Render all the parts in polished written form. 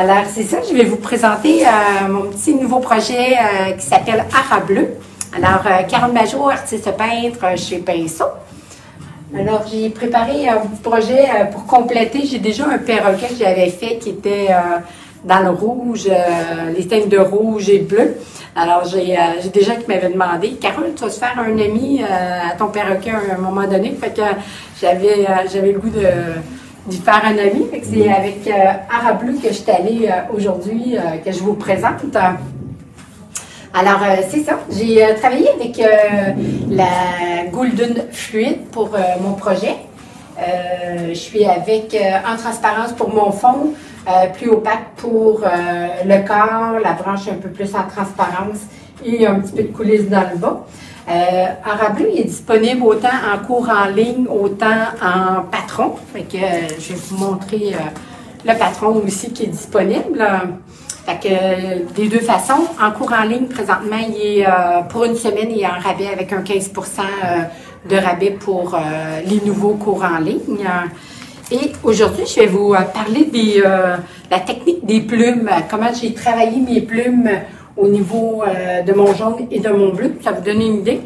Alors, c'est ça, je vais vous présenter mon petit nouveau projet qui s'appelle Ara Bleu. Alors, Carole Majot, artiste peintre chez Pinceau. Alors, j'ai préparé un petit projet pour compléter. J'ai déjà un perroquet que j'avais fait qui était dans le rouge, les teintes de rouge et bleu. Alors, j'ai des gens qui m'avaient demandé, Carole, tu vas se faire un ami à ton perroquet à un moment donné. Fait que j'avais le goût d'y faire un ami. Fait que c'est avec Ara Bleu que je suis allée aujourd'hui, que je vous présente. Alors, c'est ça. J'ai travaillé avec la Golden Fluide pour mon projet. Je suis avec en transparence pour mon fond, plus opaque pour le corps, la branche un peu plus en transparence et un petit peu de coulisses dans le bas. Ara Bleu est disponible autant en cours en ligne, autant en patron. Fait que, je vais vous montrer le patron aussi qui est disponible. Fait que, des deux façons, en cours en ligne, présentement, il est, pour une semaine, il est en rabais avec un 15 de rabais pour les nouveaux cours en ligne. Et aujourd'hui, je vais vous parler de la technique des plumes, comment j'ai travaillé mes plumes au niveau de mon jaune et de mon bleu. Ça vous donne une idée.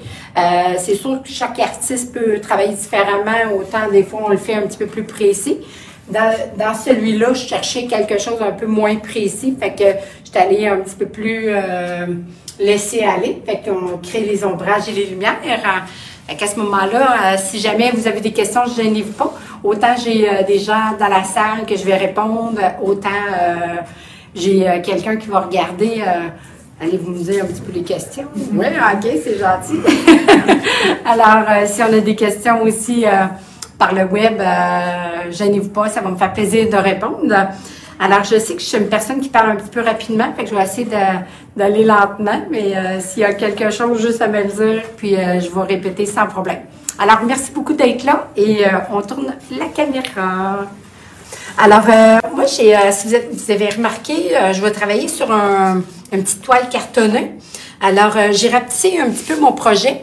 C'est sûr que chaque artiste peut travailler différemment, autant des fois on le fait un petit peu plus précis. Dans celui-là, je cherchais quelque chose un peu moins précis, fait que je suis allée un petit peu plus laisser aller, fait qu'on crée les ombrages et les lumières. Fait qu'à ce moment-là, si jamais vous avez des questions, je ne gênez-vous pas. Autant j'ai des gens dans la salle que je vais répondre, autant j'ai quelqu'un qui va regarder. Allez-vous me dire un petit peu les questions? Oui, ok, c'est gentil. Alors, si on a des questions aussi par le web, gênez-vous pas, ça va me faire plaisir de répondre. Alors, je sais que je suis une personne qui parle un petit peu rapidement, fait que je vais essayer d'aller lentement, mais s'il y a quelque chose, juste à me le dire, puis je vais répéter sans problème. Alors, merci beaucoup d'être là et on tourne la caméra. Alors, moi, si vous avez remarqué, je vais travailler sur une petite toile cartonnée. Alors, j'ai rapetissé un petit peu mon projet.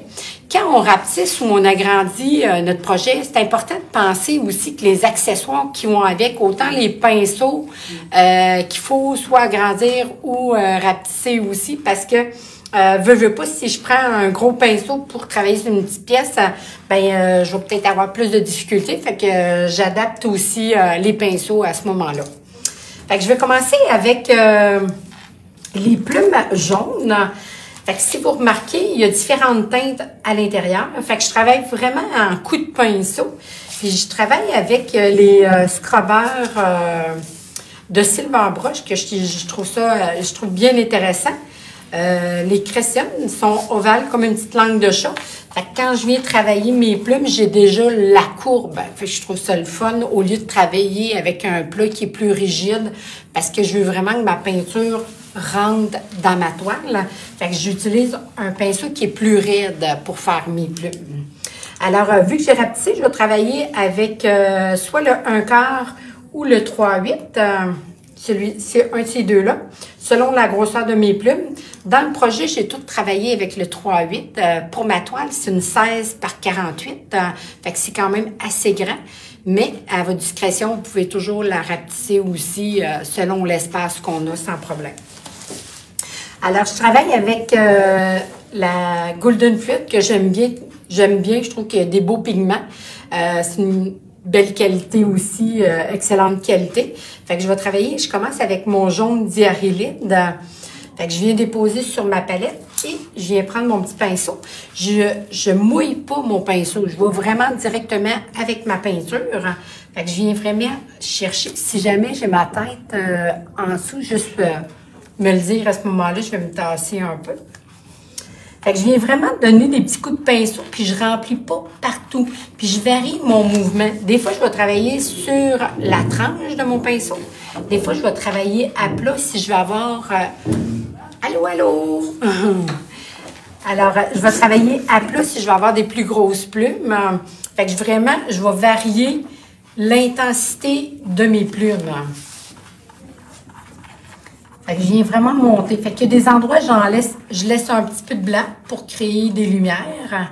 Quand on rapetisse ou on agrandit notre projet, c'est important de penser aussi que les accessoires qui vont avec, autant les pinceaux qu'il faut soit agrandir ou rapetisser aussi, parce que veux pas, si je prends un gros pinceau pour travailler sur une petite pièce, je vais peut-être avoir plus de difficultés. Fait que j'adapte aussi les pinceaux à ce moment-là. Fait que je vais commencer avec les plumes jaunes. Fait que si vous remarquez, il y a différentes teintes à l'intérieur. Fait que je travaille vraiment en coup de pinceau. Puis je travaille avec les scrubbers de Silver Brush que je trouve bien intéressant. Les crestionnes sont ovales comme une petite langue de chat. Fait que quand je viens travailler mes plumes, j'ai déjà la courbe. Fait que je trouve ça le fun au lieu de travailler avec un plat qui est plus rigide parce que je veux vraiment que ma peinture rentre dans ma toile. Fait que j'utilise un pinceau qui est plus raide pour faire mes plumes. Alors, vu que j'ai rapetissé, je vais travailler avec soit le 1/4 ou le 3/8. C'est un de ces deux-là, selon la grosseur de mes plumes. Dans le projet, j'ai tout travaillé avec le 3/8. Pour ma toile, c'est une 16 par 48. Fait que c'est quand même assez grand. Mais à votre discrétion, vous pouvez toujours la rapetisser aussi selon l'espace qu'on a sans problème. Alors, je travaille avec la Golden Fluide que j'aime bien. Je trouve qu'il y a des beaux pigments. C'est une belle qualité aussi, excellente qualité. Fait que je commence avec mon jaune diarrhélide. Fait que je viens déposer sur ma palette et je viens prendre mon petit pinceau. Je mouille pas mon pinceau. Je vais vraiment directement avec ma peinture. Fait que je viens vraiment chercher. Si jamais j'ai ma tête en dessous, juste me le dire à ce moment-là, je vais me tasser un peu. Fait que je viens vraiment donner des petits coups de pinceau, puis je remplis pas partout. Puis je varie mon mouvement. Des fois, je vais travailler sur la tranche de mon pinceau. Des fois, je vais travailler à plat si je vais avoir... allô, allô! Alors, je vais travailler à plat si je vais avoir des plus grosses plumes. Fait que vraiment, je vais varier l'intensité de mes plumes. Fait que je viens vraiment monter. Fait qu'il y a des endroits, je laisse un petit peu de blanc pour créer des lumières.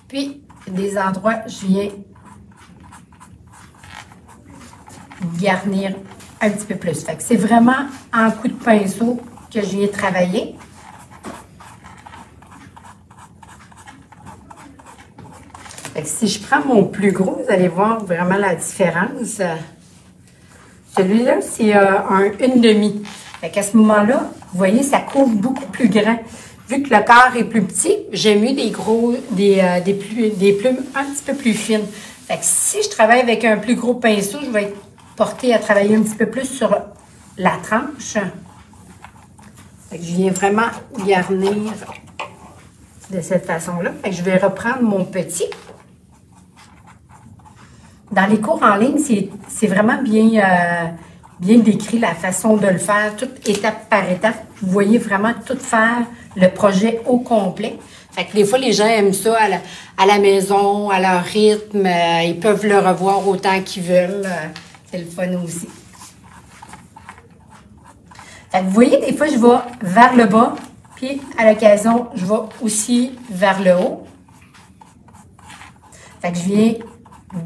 Puis, des endroits, je viens garnir un petit peu plus. Fait que c'est vraiment en coup de pinceau que je viens travailler. Fait que si je prends mon plus gros, vous allez voir vraiment la différence. Celui-là, c'est un 1,5. Fait qu'à ce moment-là, vous voyez, ça couvre beaucoup plus grand. Vu que le corps est plus petit, j'aime mieux des plumes un petit peu plus fines. Fait que si je travaille avec un plus gros pinceau, je vais être portée à travailler un petit peu plus sur la tranche. Fait que je viens vraiment garnir de cette façon-là. Fait que je vais reprendre mon petit. Dans les cours en ligne, c'est vraiment bien décrit la façon de le faire, toute étape par étape. Vous voyez vraiment tout faire le projet au complet. Fait que des fois, les gens aiment ça à la maison, à leur rythme. Ils peuvent le revoir autant qu'ils veulent. C'est le fun aussi. Fait que vous voyez, des fois, je vais vers le bas, puis à l'occasion, je vais aussi vers le haut. Fait que je viens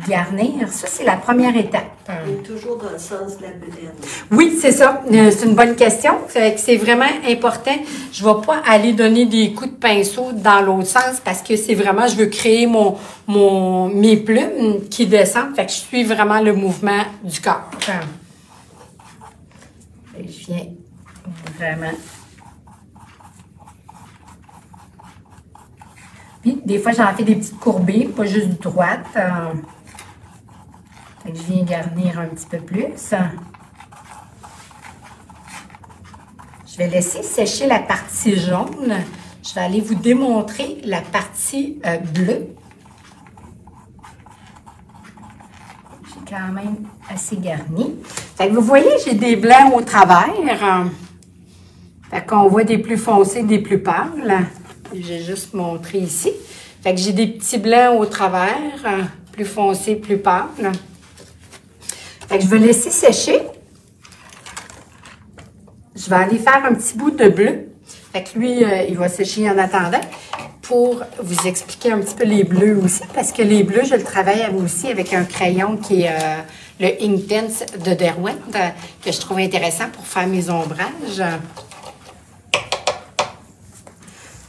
garnir. Ça, c'est la première étape. Et toujours dans le sens de la bedaine. Oui, c'est ça. C'est une bonne question. C'est vraiment important. Je ne vais pas aller donner des coups de pinceau dans l'autre sens parce que c'est vraiment, je veux créer mes plumes qui descendent. Fait que je suis vraiment le mouvement du corps. Et je viens vraiment. Puis, des fois, j'en fais des petites courbées, pas juste droites. Fait que je viens garnir un petit peu plus. Je vais laisser sécher la partie jaune. Je vais aller vous démontrer la partie bleue. J'ai quand même assez garni. Fait que vous voyez, j'ai des blancs au travers. Fait qu'on voit des plus foncés, des plus pâles. J'ai juste montré ici. Fait que j'ai des petits blancs au travers, plus foncés, plus pâles. Fait que je vais laisser sécher. Je vais aller faire un petit bout de bleu. Fait que lui, il va sécher en attendant pour vous expliquer un petit peu les bleus aussi. Parce que les bleus, je le travaille aussi avec un crayon qui est le Inktense de Derwent, que je trouve intéressant pour faire mes ombrages.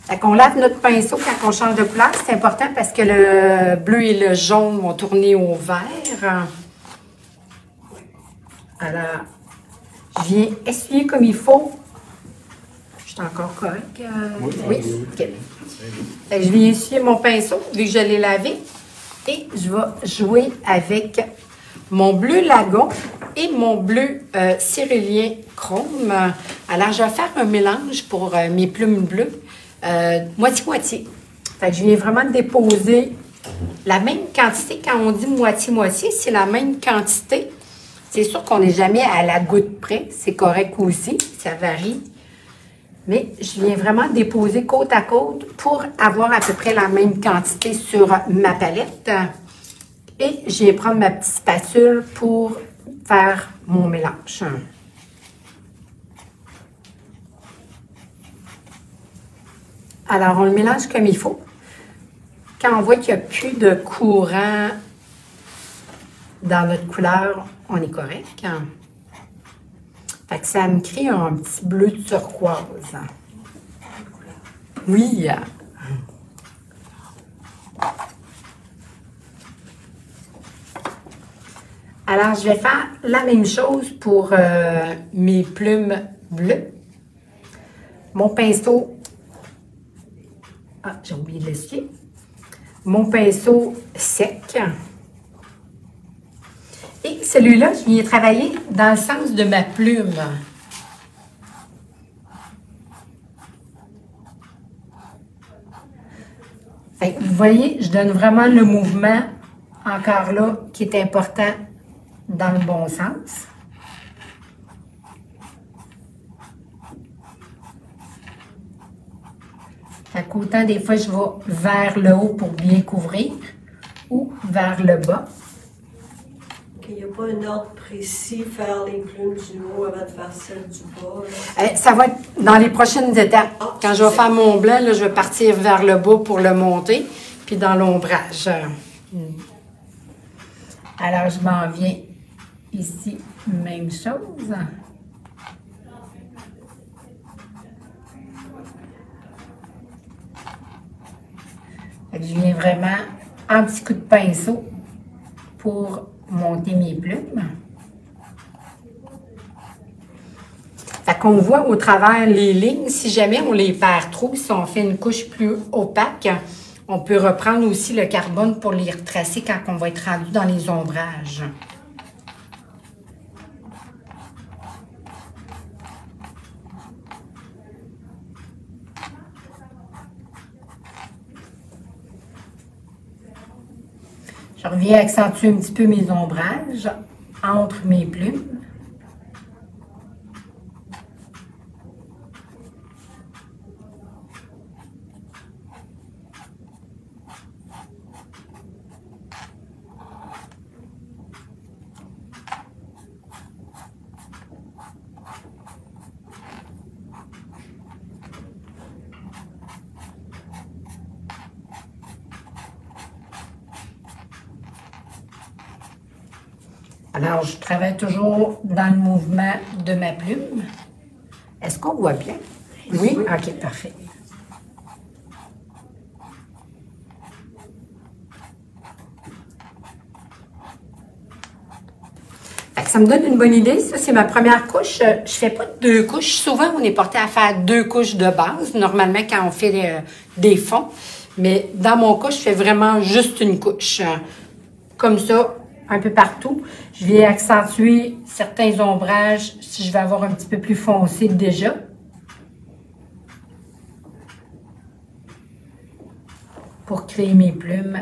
Fait qu'on lave notre pinceau quand on change de couleur. C'est important parce que le bleu et le jaune vont tourner au vert. Alors, je viens essuyer comme il faut. Je suis encore correct? Oui. OK. Fait que je viens essuyer mon pinceau vu que je l'ai lavé. Et je vais jouer avec mon bleu lagon et mon bleu cyrillien chrome. Alors, je vais faire un mélange pour mes plumes bleues. Moitié-moitié. Fait que je viens vraiment déposer la même quantité. Quand on dit moitié-moitié, c'est la même quantité. C'est sûr qu'on n'est jamais à la goutte près. C'est correct aussi. Ça varie. Mais je viens vraiment déposer côte à côte pour avoir à peu près la même quantité sur ma palette. Et je viens prendre ma petite spatule pour faire mon mélange. Alors, on le mélange comme il faut. Quand on voit qu'il n'y a plus de courant dans notre couleur, on est correct. Fait que ça me crée un petit bleu turquoise. Oui. Alors, je vais faire la même chose pour mes plumes bleues. Mon pinceau. Ah, j'ai oublié de l'essuyer. Mon pinceau sec. Et celui-là, je viens travailler dans le sens de ma plume. Fait que vous voyez, je donne vraiment le mouvement, encore là, qui est important dans le bon sens. Fait qu'autant des fois, je vais vers le haut pour bien couvrir ou vers le bas. Il n'y a pas un ordre précis, faire les plumes du haut avant de faire celle du bas. Ça va être dans les prochaines étapes. Quand je vais faire mon blanc, là, je vais partir vers le bas pour le monter, puis dans l'ombrage. Alors, je m'en viens ici Même chose. Fait que je viens vraiment en petit coup de pinceau pour monter mes plumes. Fait qu'on voit au travers les lignes, si jamais on les perd trop, si on fait une couche plus opaque, on peut reprendre aussi le carbone pour les retracer quand on va être rendu dans les ombrages. Je reviens accentuer un petit peu mes ombrages entre mes plumes. Alors, je travaille toujours dans le mouvement de ma plume. Est-ce qu'on voit bien? Oui? OK, parfait. Ça me donne une bonne idée. Ça, c'est ma première couche. Je ne fais pas deux couches. Souvent, on est porté à faire deux couches de base, normalement, quand on fait des fonds. Mais dans mon cas, je fais vraiment juste une couche. Comme ça, un peu partout. Je viens accentuer certains ombrages si je vais avoir un petit peu plus foncé déjà. Pour créer mes plumes.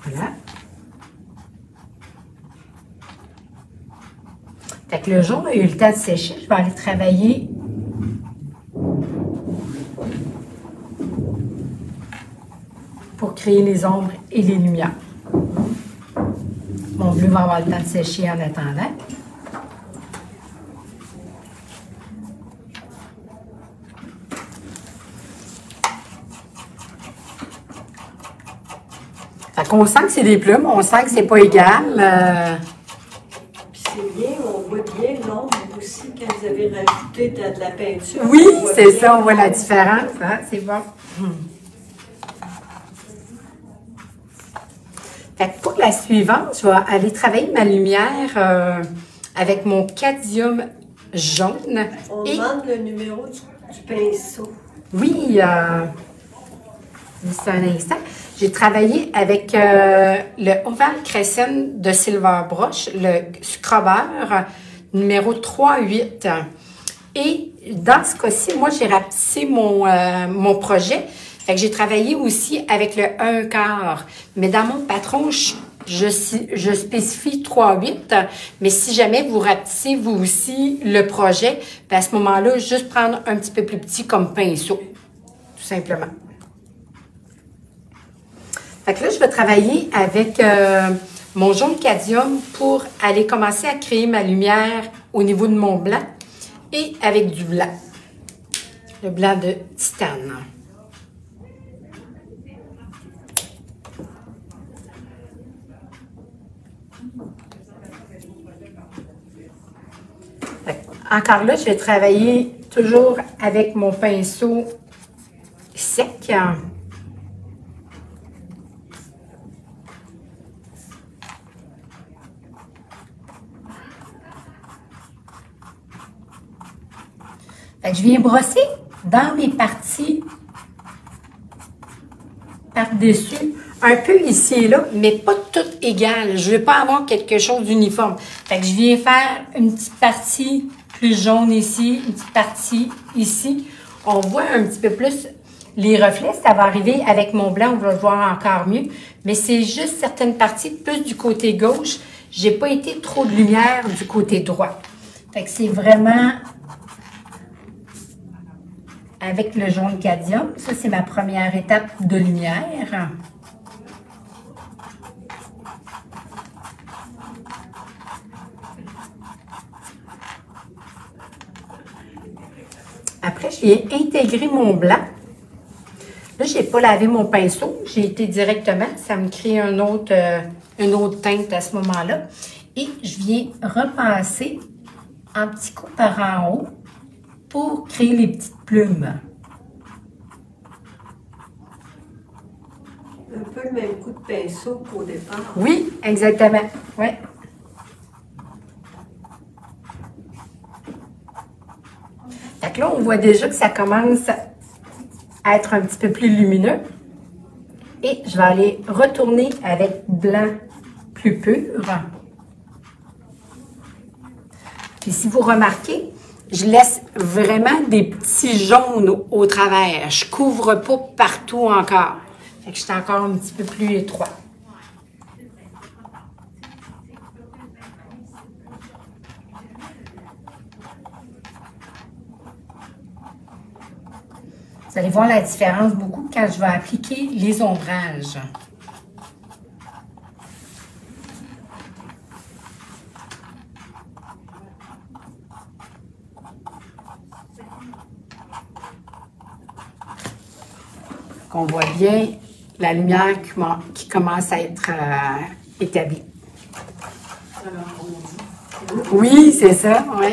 Voilà. Fait que le jaune a eu le temps de sécher. Je vais aller travailler pour créer les ombres et les lumières. Mon bleu va avoir le temps de sécher en attendant. Fait qu'on sent que c'est des plumes, on sent que c'est pas égal. Puis c'est bien, on voit bien l'ombre aussi quand vous avez rajouté de la peinture. Oui, c'est ça, on voit la différence. Hein? C'est bon. Fait que pour la suivante, je vais aller travailler ma lumière avec mon cadmium jaune. On demande le numéro du pinceau. Oui, c'est un instant. J'ai travaillé avec le Oval Crescent de Silver Brush, le scrubber numéro 3-8. Et dans ce cas-ci, moi, j'ai rapetissé mon projet. Fait que j'ai travaillé aussi avec le 1/4. Mais dans mon patron, je spécifie 3-8. Mais si jamais vous rapetissez vous aussi le projet, à ce moment-là, juste prendre un petit peu plus petit comme pinceau. Tout simplement. Fait que là, je vais travailler avec mon jaune cadmium pour aller commencer à créer ma lumière au niveau de mon blanc et avec du blanc. Le blanc de titane. Encore là, je vais travailler toujours avec mon pinceau sec. Fait que je viens brosser dans mes parties par-dessus, un peu ici et là, mais pas toutes égales. Je ne veux pas avoir quelque chose d'uniforme. Fait que je viens faire une petite partie plus jaune ici, une petite partie ici. On voit un petit peu plus les reflets. Ça va arriver avec mon blanc, on va le voir encore mieux. Mais c'est juste certaines parties, plus du côté gauche. J'ai pas été trop de lumière du côté droit. Fait que c'est vraiment avec le jaune cadmium. Ça, c'est ma première étape de lumière. je viens intégrer mon blanc. Là, je n'ai pas lavé mon pinceau. J'ai été directement. Ça me crée une autre teinte à ce moment-là. Et je viens repasser en petits coups par en haut pour créer les petites plumes. Un peu le même coup de pinceau qu'au départ. Oui, exactement. Oui. Fait que là, on voit déjà que ça commence à être un petit peu plus lumineux. Et je vais aller retourner avec blanc plus pur. Puis si vous remarquez, je laisse vraiment des petits jaunes au travers. Je ne couvre pas partout encore. Fait que je suis encore un petit peu plus étroit. Vous allez voir la différence beaucoup quand je vais appliquer les ombrages. On voit bien la lumière qui commence à être établie. Oui, c'est ça, oui.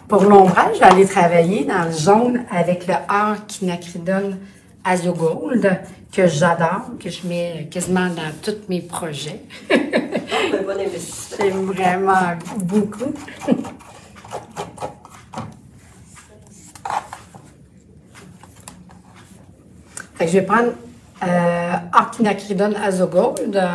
Pour l'ombrage, j'allais travailler dans le jaune avec le Arquinacridone Azogold, que j'adore, que je mets quasiment dans tous mes projets. Un bon investissement. J'aime vraiment beaucoup. Fait que je vais prendre Arquinacridone Azogold.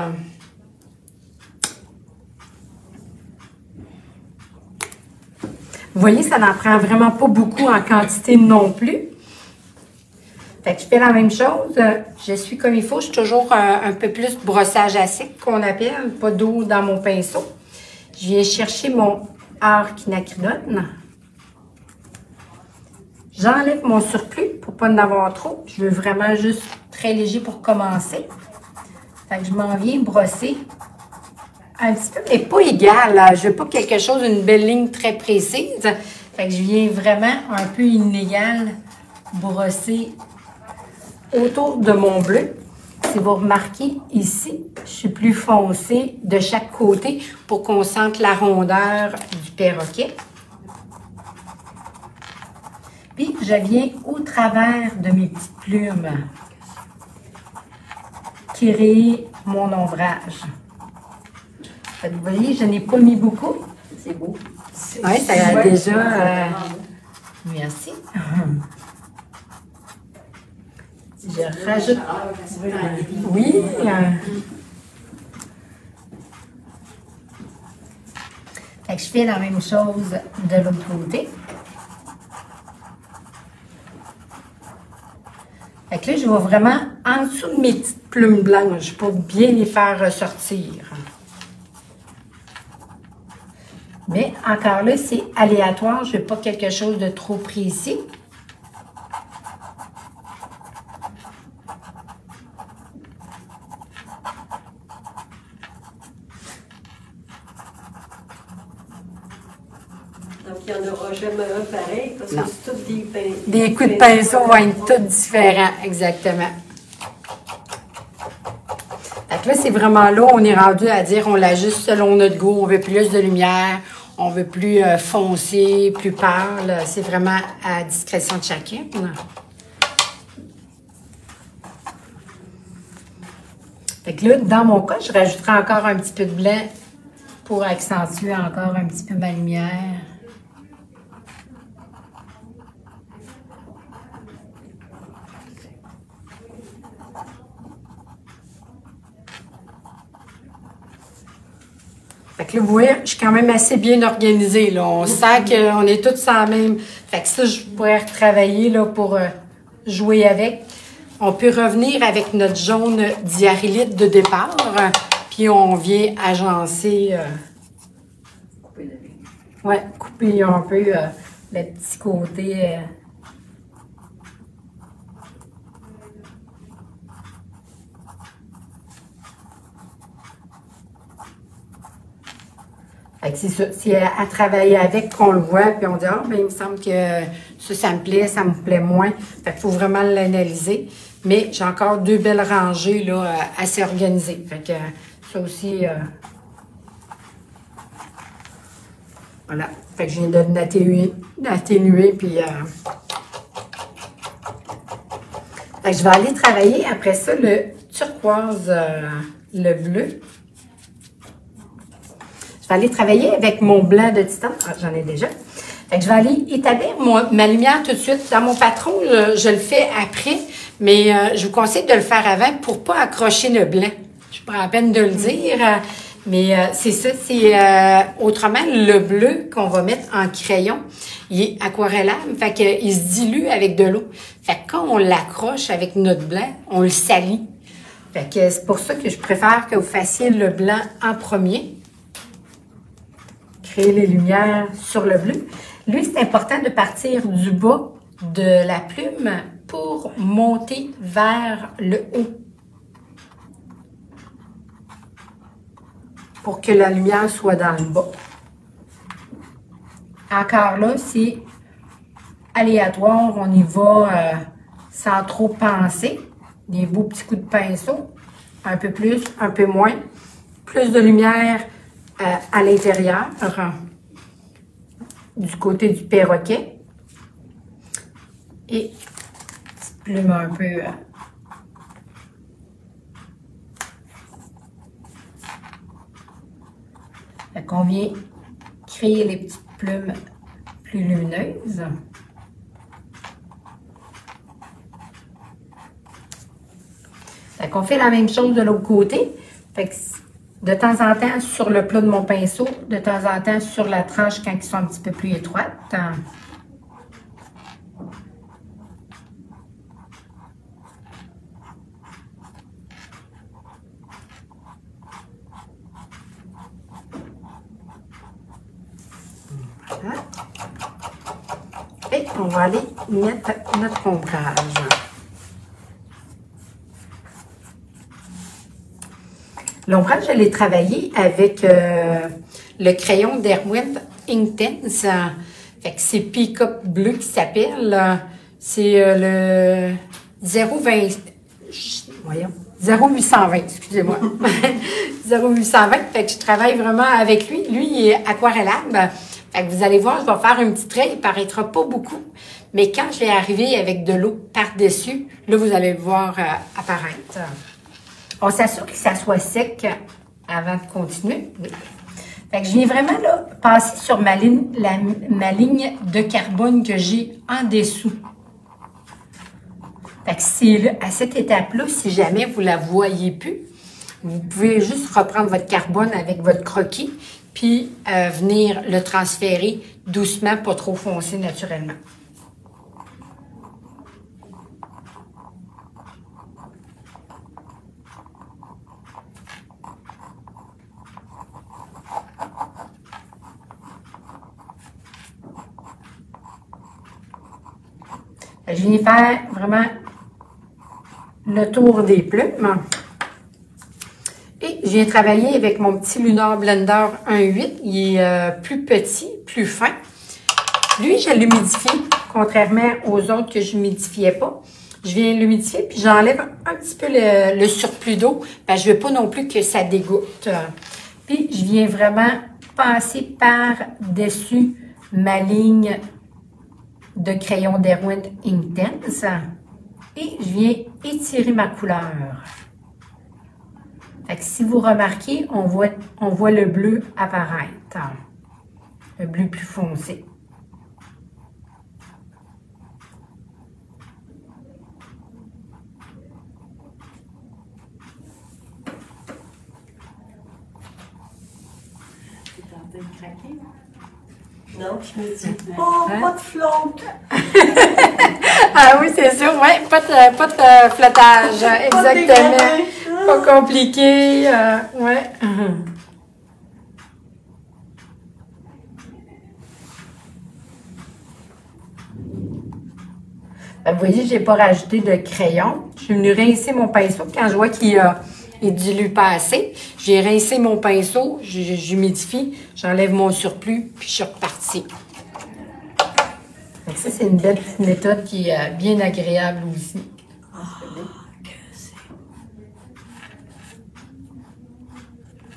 Vous voyez, ça n'en prend vraiment pas beaucoup en quantité non plus. Fait que je fais la même chose. Je suis comme il faut. Je suis toujours un peu plus brossage à sec qu'on appelle. Pas d'eau dans mon pinceau. Je viens chercher mon Arquinacridone. J'enlève mon surplus pour pas en avoir trop. Je veux vraiment juste très léger pour commencer. Fait que je m'en viens brosser un petit peu, mais pas égal. Là. Je veux pas quelque chose, une belle ligne très précise. Fait que je viens vraiment un peu inégal brosser autour de mon bleu. Si vous remarquez ici, je suis plus foncée de chaque côté pour qu'on sente la rondeur du perroquet. Puis, je viens au travers de mes petites plumes créer mon ombrage. Vous voyez, je n'ai pas mis beaucoup. C'est beau. Oui, ça a déjà... Merci. Je rajoute... Oui. Fait que je fais la même chose de l'autre côté. Fait que là, je vais vraiment en dessous de mes petites plumes blanches pour bien les faire ressortir. Mais encore là, c'est aléatoire. Je ne veux pas quelque chose de trop précis. Donc, il n'y en aura jamais un pareil parce Non. que c'est tous des pinceaux. Des coups de pinceau vont être tous différents, exactement. Fait que là, c'est vraiment là, on est rendu à dire, on l'ajuste selon notre goût. On veut plus de lumière, on veut plus foncé, plus pâle. C'est vraiment à discrétion de chacun. Fait que là, dans mon cas, je rajouterai encore un petit peu de blanc pour accentuer encore un petit peu ma lumière. Fait que là, vous voyez, je suis quand même assez bien organisée, là. On sent qu'on est tous en même. Fait que ça, je pourrais retravailler, là, pour jouer avec. On peut revenir avec notre jaune diarylite de départ, puis on vient agencer. Ouais, couper un peu le petit côté. Fait que c'est ça. C'est à travailler avec qu'on le voit, puis on dit, ah, ben, il me semble que ça me plaît, ça me plaît moins. Fait qu'il faut vraiment l'analyser. Mais j'ai encore 2 belles rangées, là, assez organisées. Fait que ça aussi, voilà. Fait que je viens d'atténuer, puis fait que je vais aller travailler après ça le turquoise, le bleu. Je vais aller travailler avec mon blanc de titan. Ah, j'en ai déjà. Fait que je vais aller établir ma lumière tout de suite. Dans mon patron, je le fais après, mais je vous conseille de le faire avant pour ne pas accrocher le blanc. Je prends la peine de le dire, mais c'est ça. C'est autrement le bleu qu'on va mettre en crayon. Il est aquarellable, fait qu'il se dilue avec de l'eau. Fait que quand on l'accroche avec notre blanc, on le salit. Fait que c'est pour ça que je préfère que vous fassiez le blanc en premier. Créer les lumières sur le bleu. Lui, c'est important de partir du bas de la plume pour monter vers le haut. Pour que la lumière soit dans le bas. Encore là, c'est aléatoire. On y va sans trop penser. Des beaux petits coups de pinceau. Un peu plus, un peu moins. Plus de lumière à l'intérieur, du côté du perroquet. Et petite plume un peu... Fait qu'on vient créer les petites plumes plus lumineuses. Fait qu'on fait la même chose de l'autre côté. Fait que de temps en temps sur le plat de mon pinceau, de temps en temps sur la tranche quand ils sont un petit peu plus étroites. Voilà. Et on va aller mettre notre ombrage. L'ombrage, je l'ai travaillé avec le crayon Derwent Inktense. Fait que c'est Peacock bleu qui s'appelle. C'est le 0820, excusez-moi. 0820. Fait que je travaille vraiment avec lui. Lui, il est aquarellable. Fait que vous allez voir, je vais faire un petit trait. Il paraîtra pas beaucoup. Mais quand je vais arriver avec de l'eau par-dessus, là, vous allez le voir apparaître. On s'assure que ça soit sec avant de continuer. Oui. Fait que je viens vraiment là passer sur ma ligne de carbone que j'ai en dessous. Fait que c'est à cette étape-là, si jamais vous ne la voyez plus, vous pouvez juste reprendre votre carbone avec votre croquis, puis venir le transférer doucement, pas trop foncer naturellement. Je viens faire vraiment le tour des plumes. Et je viens travailler avec mon petit Lunar Blender 1.8. Il est plus petit, plus fin. Lui, je l'humidifie, contrairement aux autres que je n'humidifiais pas. Je viens l'humidifier, puis j'enlève un petit peu le surplus d'eau. Je ne veux pas non plus que ça dégoûte. Puis, je viens vraiment passer par-dessus ma ligne de crayon Derwent Inktense et je viens étirer ma couleur. Fait que si vous remarquez, on voit le bleu apparaître, le bleu plus foncé. Tu es en train de craquer? Non, je me dis, oh, pas de flotte. Ah oui, c'est sûr, oui, pas de flottage, exactement. Pas compliqué, ouais. Vous voyez, je n'ai pas rajouté de crayon. Je suis venue rincer mon pinceau quand je vois qu'il il dilue pas assez. J'ai rincé mon pinceau, j'humidifie, j'enlève mon surplus, puis je suis repartie. Donc ça, c'est une belle petite méthode qui est bien agréable aussi.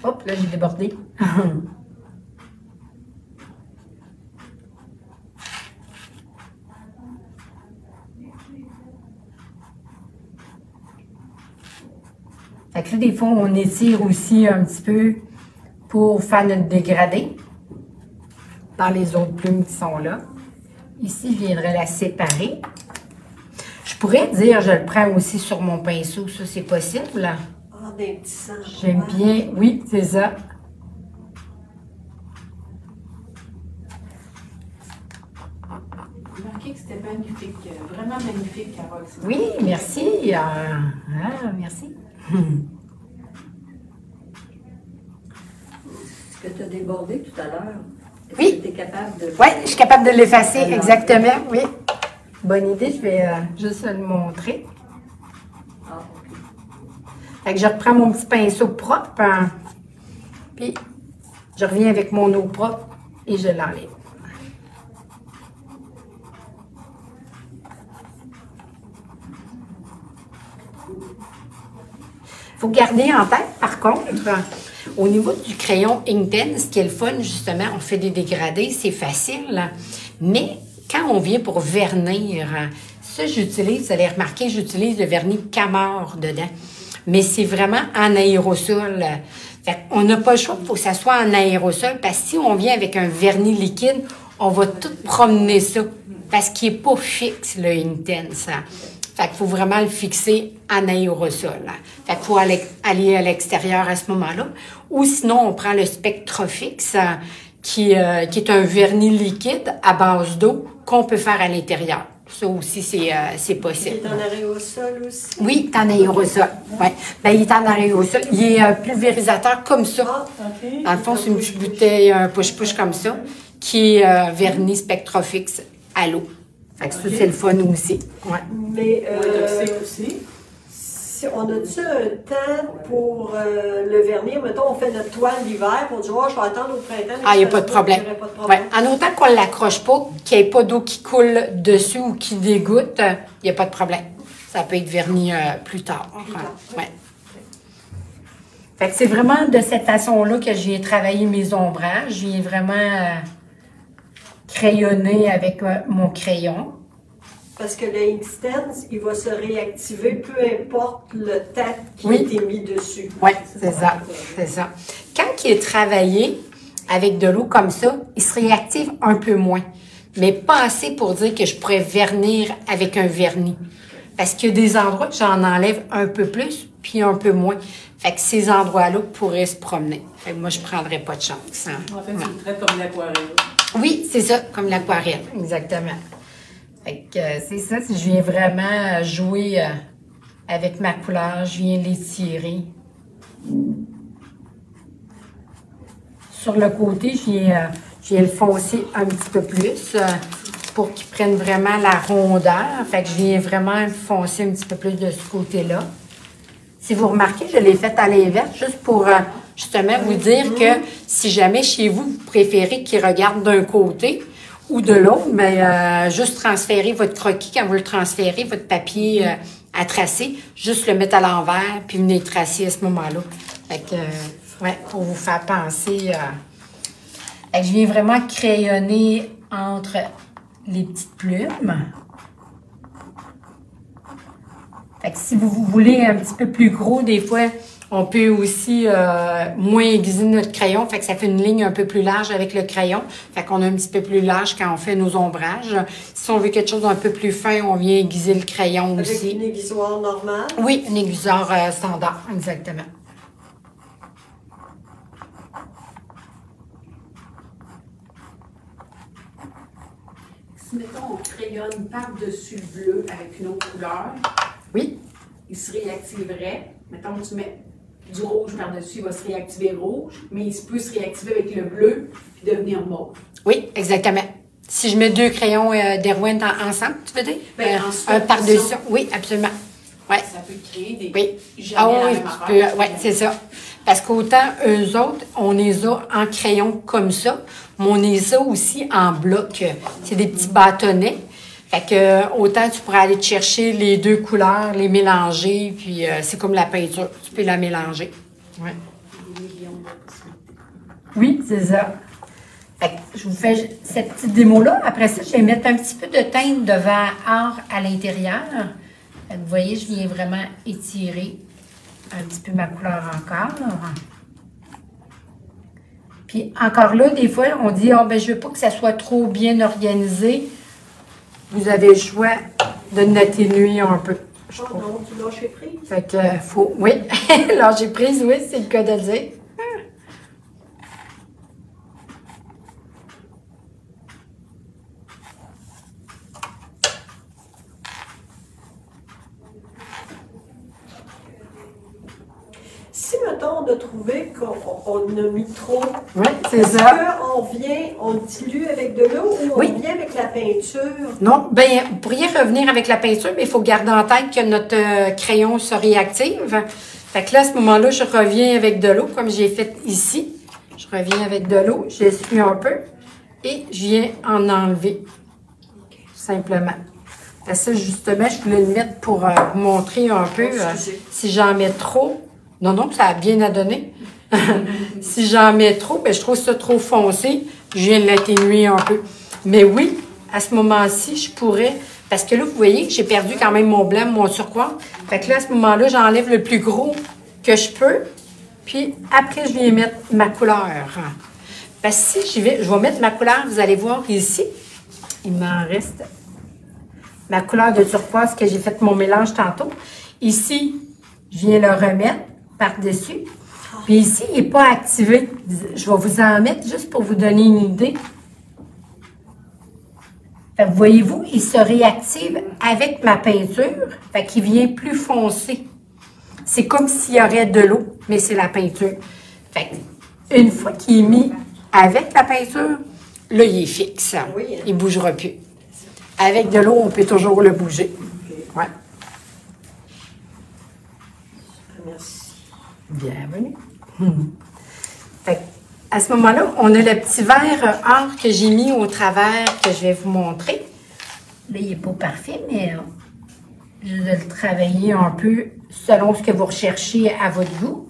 Hop, là, j'ai débordé. Fait que là, des fois, on étire aussi un petit peu pour faire notre dégradé dans les autres plumes qui sont là. Ici, je viendrai la séparer. Je pourrais dire, je le prends aussi sur mon pinceau, ça, c'est possible. Ah, des petits sangs. J'aime bien, oui, c'est ça. Remarquez que c'était magnifique, vraiment magnifique, Carole. Oui, merci. Merci. Ce que tu as débordé tout à l'heure. Oui. Tu es capable de... Oui, je suis capable de l'effacer, exactement, oui. Bonne idée, je vais juste le montrer. Ah, ok. Fait que je reprends mon petit pinceau propre, hein, puis je reviens avec mon eau propre et je l'enlève. Il faut garder en tête, par contre, au niveau du crayon Inkten, ce qui est le fun, justement, on fait des dégradés, c'est facile, mais quand on vient pour vernir, ça, j'utilise, vous allez remarquer, j'utilise le vernis Camor dedans, mais c'est vraiment en aérosol. Fait on n'a pas le choix, il faut que ça soit en aérosol, parce que si on vient avec un vernis liquide, on va tout promener ça, parce qu'il n'est pas fixe, le Inkten, ça. Fait qu'il faut vraiment le fixer en aérosol. Fait qu'il faut aller à l'extérieur à ce moment-là. Ou sinon, on prend le Spectrofix, qui est un vernis liquide à base d'eau qu'on peut faire à l'intérieur. Ça aussi, c'est possible. Il est en aérosol aussi? Oui, il est en aérosol. Ouais. Ben, il est en aérosol. Il est pulvérisateur comme ça. Ah, ok. Dans le fond, c'est une petite bouteille, un push-push comme ça, qui est vernis Spectrofix à l'eau. Fait que ça, c'est le fun aussi. Ouais. Mais toxique aussi. si on a-tu un temps pour le vernir? Mettons, on fait notre toile l'hiver, on dit, oh, je vais attendre au printemps. Ah, il n'y a pas de problème. Il n'y aurait pas de problème. Ouais. En autant qu'on ne l'accroche pas, qu'il n'y ait pas d'eau qui coule dessus ou qui dégoûte, il n'y a pas de problème. Ça peut être verni plus tard. Ouais. Fait que c'est vraiment de cette façon-là que j'ai travaillé mes ombrages. J'ai vraiment crayonné avec mon crayon. Parce que le Inkten, il va se réactiver, peu importe le temps qui Oui. a été mis dessus. Oui, c'est ça. C'est ça. Quand il est travaillé avec de l'eau comme ça, il se réactive un peu moins. Mais pas assez pour dire que je pourrais vernir avec un vernis. Parce qu'il y a des endroits que j'en enlève un peu plus, puis un peu moins. Fait que ces endroits-là pourraient se promener. Fait que moi, je ne prendrais pas de chance. Hein. En fait, tu le traites comme l'aquarelle. Oui, c'est ça, comme l'aquarelle, exactement. Fait que c'est ça, si je viens vraiment jouer avec ma couleur, je viens l'étirer. Sur le côté, je viens le foncer un petit peu plus pour qu'il prenne vraiment la rondeur. Fait que je viens vraiment le foncer un petit peu plus de ce côté-là. Si vous remarquez, je l'ai fait à l'inverse, juste pour justement vous dire que si jamais chez vous, vous préférez qu'il regarde d'un côté ou de l'autre, bien, juste transférer votre croquis, quand vous le transférez, votre papier à tracer, juste le mettre à l'envers, puis venez tracer à ce moment-là. Fait que, ouais, pour vous faire penser. Fait que je viens vraiment crayonner entre les petites plumes. Fait que si vous voulez un petit peu plus gros, des fois, on peut aussi moins aiguiser notre crayon. Fait que ça fait une ligne un peu plus large avec le crayon. Fait qu'on a un petit peu plus large quand on fait nos ombrages. Si on veut quelque chose d'un peu plus fin, on vient aiguiser le crayon Avec aussi. une aiguisoire normale? Oui, un aiguiseur standard, exactement. Si, mettons, on crayonne par-dessus le bleu avec une autre couleur, Oui, il se réactiverait. Mettons, tu mets du rouge par-dessus, il va se réactiver rouge, mais il peut se réactiver avec le bleu puis devenir mauve. oui, exactement. Si je mets deux crayons d'Erwin ensemble, tu veux dire? Ben, en un superposition. par-dessus. Oui, absolument. Ouais. Ça peut peut créer des... Oui. Jamais la oui, même tu affaire. peux, ouais, c'est ça. Parce qu'autant eux autres, on les a en crayon comme ça, mais on les a aussi en bloc. C'est des petits bâtonnets. Fait que autant tu pourrais aller te chercher les deux couleurs, les mélanger, puis c'est comme la peinture, tu peux la mélanger. Ouais. Oui, c'est ça. Fait que je vous fais cette petite démo-là. Après ça, je vais mettre un petit peu de teinte de verre or à l'intérieur. Fait que vous voyez, je viens vraiment étirer un petit peu ma couleur encore. Puis encore là, des fois, on dit, oh, ben, je veux pas que ça soit trop bien organisé. Vous avez le choix de l'atténuer un peu. Oh non, tu lâches prise. Fait que, faut, oui, lâcher prise, oui, c'est le cas de le dire. Si, mettons, on a trouvé qu'on a mis trop, Oui, c'est est-ce ça. on dilue avec de l'eau ou on Oui. vient avec la peinture? Non, bien, vous pourriez revenir avec la peinture, mais il faut garder en tête que notre crayon se réactive. Fait que là, à ce moment-là, je reviens avec de l'eau, comme j'ai fait ici. Je reviens avec de l'eau, j'essuie un peu et je viens en enlever, simplement. Et ça, justement, je voulais le mettre pour vous montrer un peu si j'en mets trop. Non, non, ça a bien à donner. Si j'en mets trop, ben, je trouve ça trop foncé. Je viens de l'atténuer un peu. Mais oui, à ce moment-ci, je pourrais... Parce que là, vous voyez, j'ai perdu quand même mon blanc, mon turquoise. Fait que là, à ce moment-là, j'enlève le plus gros que je peux. Puis après, je viens mettre ma couleur. Parce que si je vais mettre ma couleur, vous allez voir ici, il m'en reste ma couleur de turquoise que j'ai fait mon mélange tantôt. Ici, je viens le remettre par-dessus. Puis ici, il n'est pas activé. Je vais vous en mettre juste pour vous donner une idée. Fait que voyez-vous, il se réactive avec ma peinture. Fait qu'il vient plus foncé. C'est comme s'il y aurait de l'eau, mais c'est la peinture. Fait que une fois qu'il est mis avec la peinture, là, il est fixe. Oui. Il ne bougera plus. Avec de l'eau, on peut toujours le bouger. Ouais. Merci. Bienvenue. Fait que, à ce moment-là, on a le petit verre or que j'ai mis au travers que je vais vous montrer. Là, il n'est pas parfait, mais je vais le travailler un peu selon ce que vous recherchez à votre goût.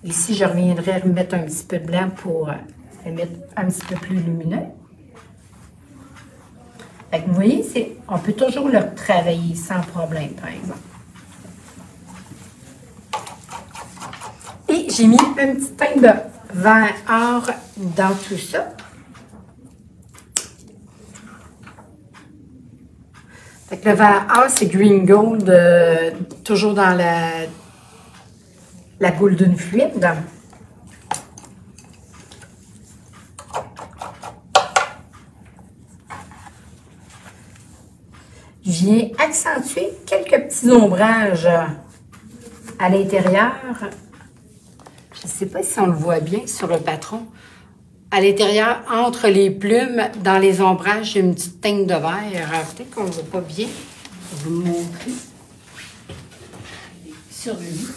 Ici, je reviendrai remettre un petit peu de blanc pour le mettre un petit peu plus lumineux. Fait que vous voyez, on peut toujours le travailler sans problème, par exemple. Et j'ai mis une petite teinte de vert or dans tout ça. Fait que le vert or, c'est green gold, toujours dans la boule d'une fluide. Je viens accentuer quelques petits ombrages à l'intérieur. Je ne sais pas si on le voit bien sur le patron. À l'intérieur, entre les plumes, dans les ombrages, j'ai une petite teinte de vert. Peut-être qu'on ne le voit pas bien. Je vais vous montrer. Sur lui.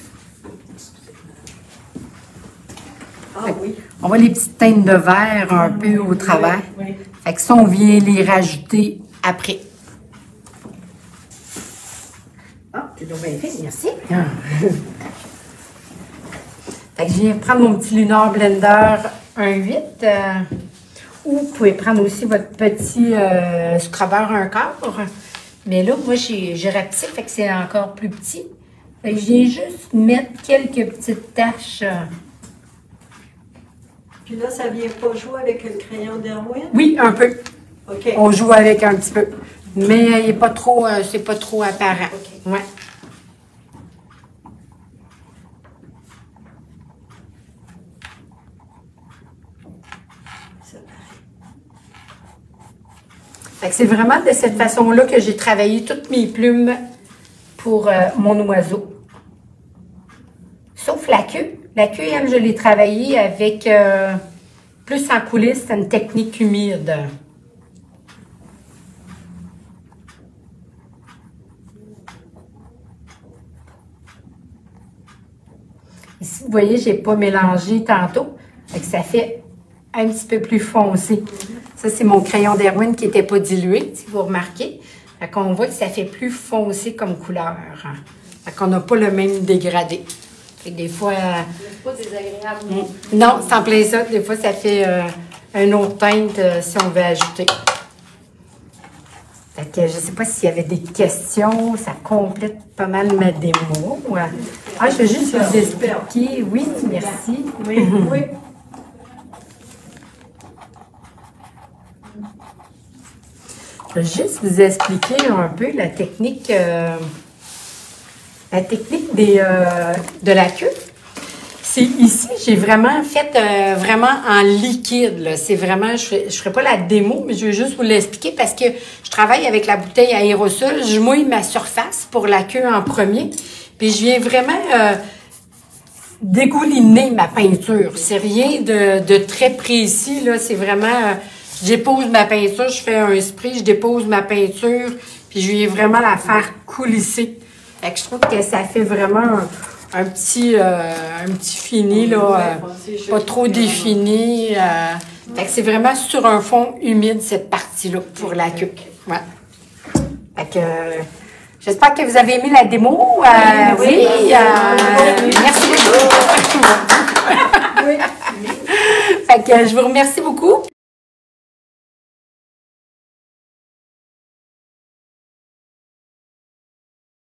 Ah oui. On voit les petites teintes de vert un peu au travers. Oui. Fait que ça, on vient les rajouter après. Ah, tu dois bien fait, merci. Fait que je viens prendre mon petit Lunar Blender 1.8 ou vous pouvez prendre aussi votre petit scrubber 1/4. Mais là, moi, j'ai rapetissé, fait que c'est encore plus petit. Fait que je viens juste mettre quelques petites taches. Puis là, ça vient pas jouer avec le crayon d'Erwin? Oui, un peu. OK. On joue avec un petit peu. Mais il n'est pas trop, c'est pas trop apparent. OK. Ouais. Fait que c'est vraiment de cette façon-là que j'ai travaillé toutes mes plumes pour mon oiseau. Sauf la queue. La queue, elle, je l'ai travaillée avec plus en coulisses, c'est une technique humide. Ici, vous voyez, j'ai pas mélangé tantôt. Fait que ça fait un petit peu plus foncé. Ça, c'est mon crayon d'Erwin qui n'était pas dilué, si vous remarquez. Fait qu'on voit que ça fait plus foncé comme couleur. Fait qu'on n'a pas le même dégradé. Fait que des fois... C'est pas désagréable. Non, c'est en plein ça. Des fois, ça fait une autre teinte si on veut ajouter. Fait que je sais pas s'il y avait des questions. Ça complète pas mal ma démo. Ah, je vais juste vous expliquer. Oui, merci. Oui, oui. Je vais juste vous expliquer un peu la technique de la queue. C'est ici, j'ai vraiment fait vraiment en liquide. C'est vraiment, je ferai pas la démo, mais je vais juste vous l'expliquer parce que je travaille avec la bouteille aérosol. Je mouille ma surface pour la queue en premier. Puis je viens vraiment dégouliner ma peinture. C'est rien de très précis, là. C'est vraiment, je dépose ma peinture, je fais un spray, je dépose ma peinture, puis je viens vraiment la faire coulisser. Fait que je trouve que ça fait vraiment un petit fini, là, pas trop défini. Fait que c'est vraiment sur un fond humide, cette partie-là, pour la queue. Ouais. Fait que, j'espère que vous avez aimé la démo. Oui, merci beaucoup. Fait que je vous remercie beaucoup.